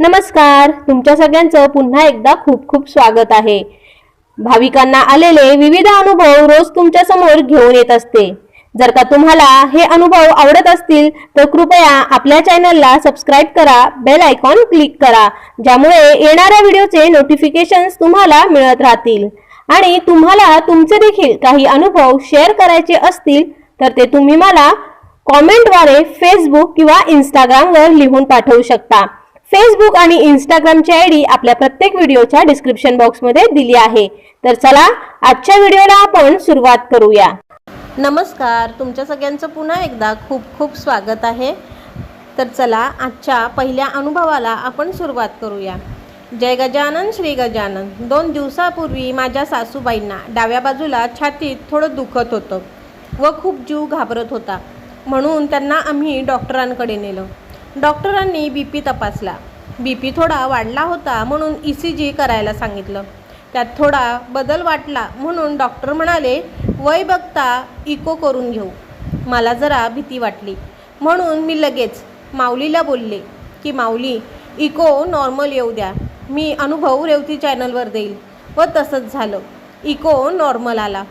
नमस्कार, तुमच्या सगळ्यांचं पुन्हा एकदा खूप खूप स्वागत आहे। भाविकांना आलेले विविध अनुभव रोज तुमच्या समोर घेऊन येत असते। जर का तुम्हाला हे अनुभव आवडत असतील तर कृपया आपल्या चॅनलला सबस्क्राइब करा, बेल आयकॉन क्लिक करा, ज्यामुळे येणाऱ्या व्हिडिओचे नोटिफिकेशन्स तुम्हाला मिळत राहतील। आणि तुम्हाला तुमचे देखील काही अनुभव शेअर करायचे असतील तर ते तुम्ही मला कॉमेंटद्वारे फेसबुक किंवा इंस्टाग्रामवर लिहून पाठवू शकता। फेसबुक आणि इंस्टाग्रामची आयडी आपल्या प्रत्येक व्हिडिओच्या डिस्क्रिप्शन बॉक्समध्ये दिली आहे। तर चला आजच्या व्हिडिओला आपण सुरुवात करूया। नमस्कार, तुमच्या सगळ्यांचं पुन्हा एकदा खूप खूप स्वागत आहे। तर चला आजच्या पहिल्या अनुभवाला आपण सुरुवात करूया। जय गजानन श्री गजानन। 2 दिवसापूर्वी माझ्या सासूबाईंना डाव्या बाजूला छातीत थोडं दुखत होतं व खूप जीव घाबरत होता, म्हणून त्यांना आम्ही डॉक्टरांकडे नेलं। डॉक्टरांनी बीपी तपासला। बीपी थोडा वाढला होता म्हणून ECG करायला सांगितलं। त्यात थोडा बदल वाटला म्हणून डॉक्टर म्हणाले वय बघता इको करून घेऊ। मला जरा भीती वाटली म्हणून मी लगेच माऊलीला बोलले की माऊली इको नॉर्मल येऊ द्या, मी अनुभव रेवती चॅनलवर देईल। व तसंच झालं, इको नॉर्मल आला।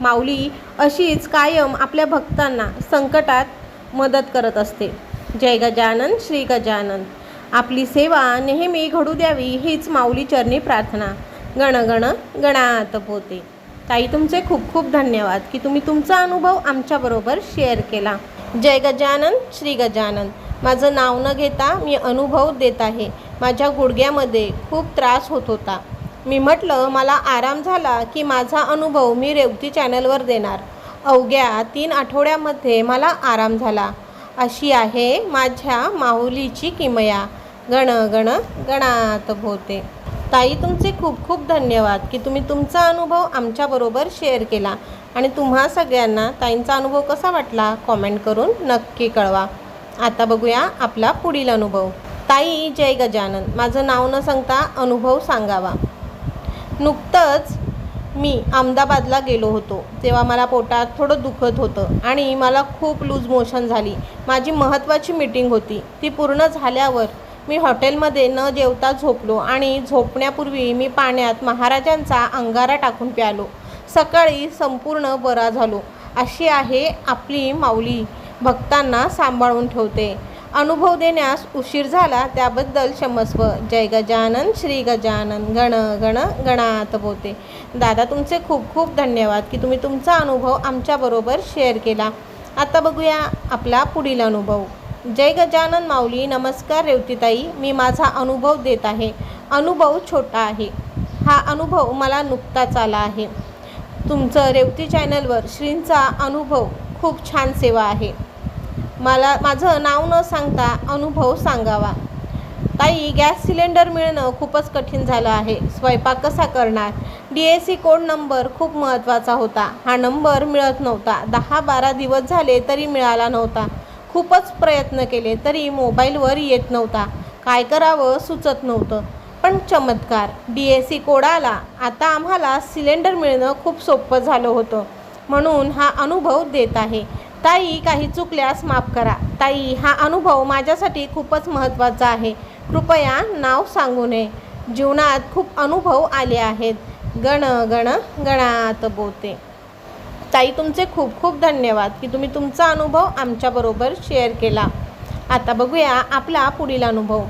माऊली अशीच कायम आपल्या भक्तांना संकटात मदत करत असते। जय गजानन श्री गजानन। आपली सेवा नेहमी घडू द्यावी हीच माऊली चरणी प्रार्थना। गण गण गणात पोते। ताई, तुमचे खूप खूप धन्यवाद की तुम्ही तुमचा अनुभव आमच्याबरोबर शेअर केला। जय गजानन श्री गजानन। माझं नाव न घेता मी अनुभव देत आहे। माझ्या गुडघ्यामध्ये खूप त्रास होत होता। मी म्हटलं मला आराम झाला की माझा अनुभव मी रेवती चॅनलवर देणार। अवघ्या 3 आठवड्यामध्ये मला आराम झाला। अशी आहे माझ्या माऊलीची किमया। गण गण गणात भोते। ताई, तुमचे खूप खूप धन्यवाद की तुम्ही तुमचा अनुभव आमच्याबरोबर शेअर केला आणि तुम्हा सगळ्यांना ताईंचा अनुभव कसा वाटला कॉमेंट करून नक्की कळवा। आता बघूया आपला पुढील अनुभव। ताई, जय गजानन। माझं नाव न सांगता अनुभव सांगावा। नुकतंच मी अहमदाबादला गेलो होतो, तेव्हा मला पोटात थोडं दुखत होतं आणि मला खूप लूज मोशन झाली। माझी महत्त्वाची मीटिंग होती, ती पूर्ण झाल्यावर मी हॉटेलमध्ये न जेवता झोपलो आणि झोपण्यापूर्वी मी पाण्यात महाराजांचा अंगारा टाकून प्यालो। सकाळी संपूर्ण बरा झालो। अशी आहे आपली माऊली, भक्तांना सांभाळून ठेवते। अनुभव देण्यास उशीर झाला त्याबद्दल क्षमस्व। जय गजानन श्री गजानन। गण गण गणात पोते। दादा, तुमचे खूप खूप धन्यवाद की तुम्ही तुमचा अनुभव आमच्याबरोबर शेअर केला। आता बघूया आपला पुढील अनुभव। जय गजानन माऊली। नमस्कार रेवतीताई, मी माझा अनुभव देत आहे। अनुभव छोटा आहे। हा अनुभव मला नुकताच आला आहे। तुमचं रेवती चॅनलवर श्रींचा अनुभव खूप छान सेवा आहे। मला माझं नाव न सांगता अनुभव सांगावा। ताई, गॅस सिलेंडर मिळणं खूपच कठीण झालं आहे। स्वयंपाक कसा करणार? DAC कोड नंबर खूप महत्त्वाचा होता। हा नंबर मिळत नव्हता। 10-12 दिवस झाले तरी मिळाला नव्हता। खूपच प्रयत्न केले तरी मोबाईलवर येत नव्हता। काय करावं सुचत नव्हतं, पण चमत्कार DAC कोड आला। आता आम्हाला सिलेंडर मिळणं खूप सोपं झालं होतं, म्हणून हा अनुभव देत आहे। ताई, काही चुकल्यास माफ करा। ताई, हा अनुभव माझ्यासाठी खूपच महत्त्वाचा आहे। कृपया नाव सांगू नये। जीवनात खूप अनुभव आले आहेत। गण गण गणात बोते। ताई, तुमचे खूप खूप धन्यवाद की तुम्ही तुमचा अनुभव आमच्याबरोबर शेअर केला। आता बघूया आपला पुढील अनुभव।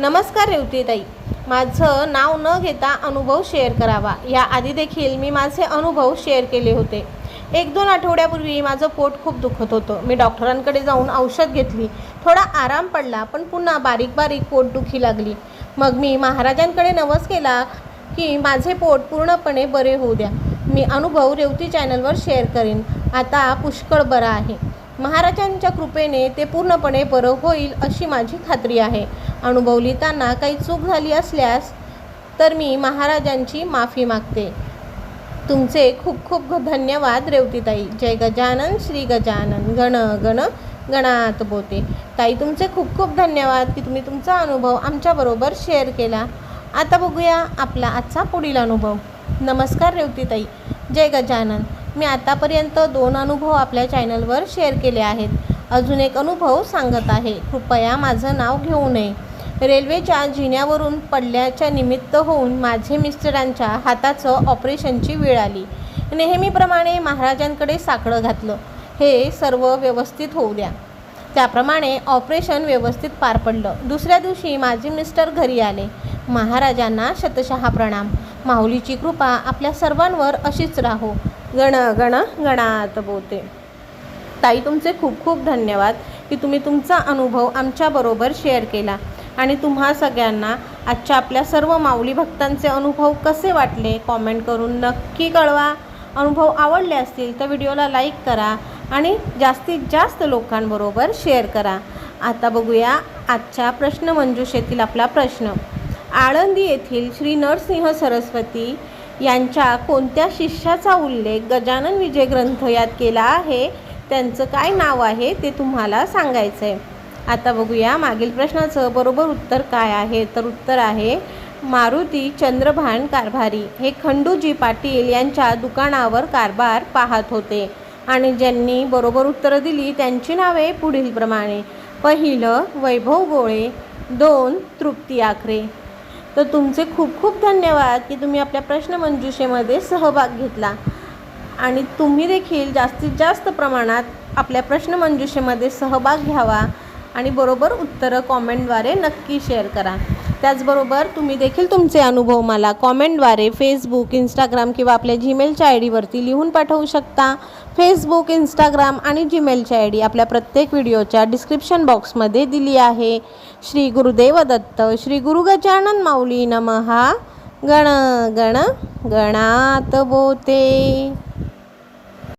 नमस्कार रेवतीताई, माझं नाव न घेता अनुभव शेअर करावा। याआधी देखील मी माझे अनुभव शेअर केले होते। 1-2 आठवड्यापूर्वी माझं पोट खूप दुखत होतं। मी डॉक्टरांकडे जाऊन औषध घेतली, थोडा आराम पडला, पण पुन्हा बारीक बारीक पोटदुखी लागली। मग मी महाराजांकडे नवस केला की माझे पोट पूर्णपणे बरे होऊ द्या। मी अनुभव रेवती चॅनलवर शेअर करीन। आता पुष्कळ बरा आहे। महाराजांच्या कृपेने ते पूर्णपणे बरं होईल अशी माझी खात्री आहे। अनुभव लिहिताना काही चूक झाली असल्यास तर मी महाराजांची माफी मागते। तुमचे खूप खूप धन्यवाद रेवतीताई। जय गजानन श्री गजानन। गण गण गणात बोते। ताई, तुमचे खूप खूप धन्यवाद की तुम्ही तुमचा अनुभव आमच्याबरोबर शेअर केला। आता बघूया आपला आजचा पुढील अनुभव। नमस्कार रेवतीताई, जय गजानन। मी आतापर्यंत 2 अनुभव आपल्या चॅनलवर शेअर केले आहेत। अजून एक अनुभव सांगत आहे। कृपया माझं नाव घेऊ नये। रेल्वेच्या जिन्यावरून पडल्याच्या निमित्त होऊन माझे मिस्टरांच्या हाताचं ऑपरेशनची वेळ आली. नेहमीप्रमाणे महाराजांकडे साकडं घातलं. हे सर्व व्यवस्थित होऊ द्या. त्याप्रमाणे ऑपरेशन व्यवस्थित पार पडलं. दुसऱ्या दिवशी माझे मिस्टर घरी आले. महाराजांना शतशः प्रणाम. माऊलीची कृपा आपल्या सर्वांवर अशीच राहो. गण गण गणात बोते. ताई, तुमचे खूप खूप धन्यवाद की तुम्ही तुमचा अनुभव आमच्याबरोबर शेअर केला आणि तुम्हा सगळ्यांना आजच्या आपल्या सर्व माऊली भक्तांचे अनुभव कसे वाटले कॉमेंट करून नक्की कळवा. अनुभव आवडले असतील तर व्हिडिओला लाईक करा आणि जास्तीत जास्त लोकांबरोबर शेअर करा. आता बघूया आजच्या प्रश्नमंजुषेतील आपला प्रश्न. आळंदी येथील श्री नरसिंह सरस्वती यांच्या कोणत्या शिष्याचा उल्लेख गजानन विजय ग्रंथ यात केला आहे? त्यांचं काय नाव आहे ते तुम्हाला सांगायचं आहे. आता बघूया मागील प्रश्नाचं बरोबर उत्तर काय आहे. तर उत्तर आहे मारुती चंद्रभान कारभारी. हे खंडूजी पाटील यांच्या दुकानावर कारभार पाहत होते. आणि ज्यांनी बरोबर उत्तरं दिली त्यांची नावे पुढीलप्रमाणे. पहिलं वैभव गोळे, 2 तृप्ती आखरे. तर तुमचे खूप खूप धन्यवाद की तुम्ही आपल्या प्रश्नमंजुषेमध्ये सहभाग घेतला आणि तुम्ही देखील जास्तीत जास्त प्रमाणात आपल्या प्रश्नमंजुषेमध्ये सहभाग घ्यावा आणि बरोबर उत्तरं कॉमेंटद्वारे नक्की शेअर करा. त्याचबरोबर तुम्ही देखील तुमचे अनुभव मला कॉमेंटद्वारे फेसबुक, इंस्टाग्राम किंवा आपल्या जीमेलच्या आय डीवरती लिहून पाठवू शकता. फेसबुक, इंस्टाग्राम आणि जीमेलची आय डी आपल्या प्रत्येक व्हिडिओच्या डिस्क्रिप्शन बॉक्समध्ये दिली आहे. श्री गुरुदेव दत्त. श्री गुरु गजानन माऊली नमः. गण गण गणात बोते.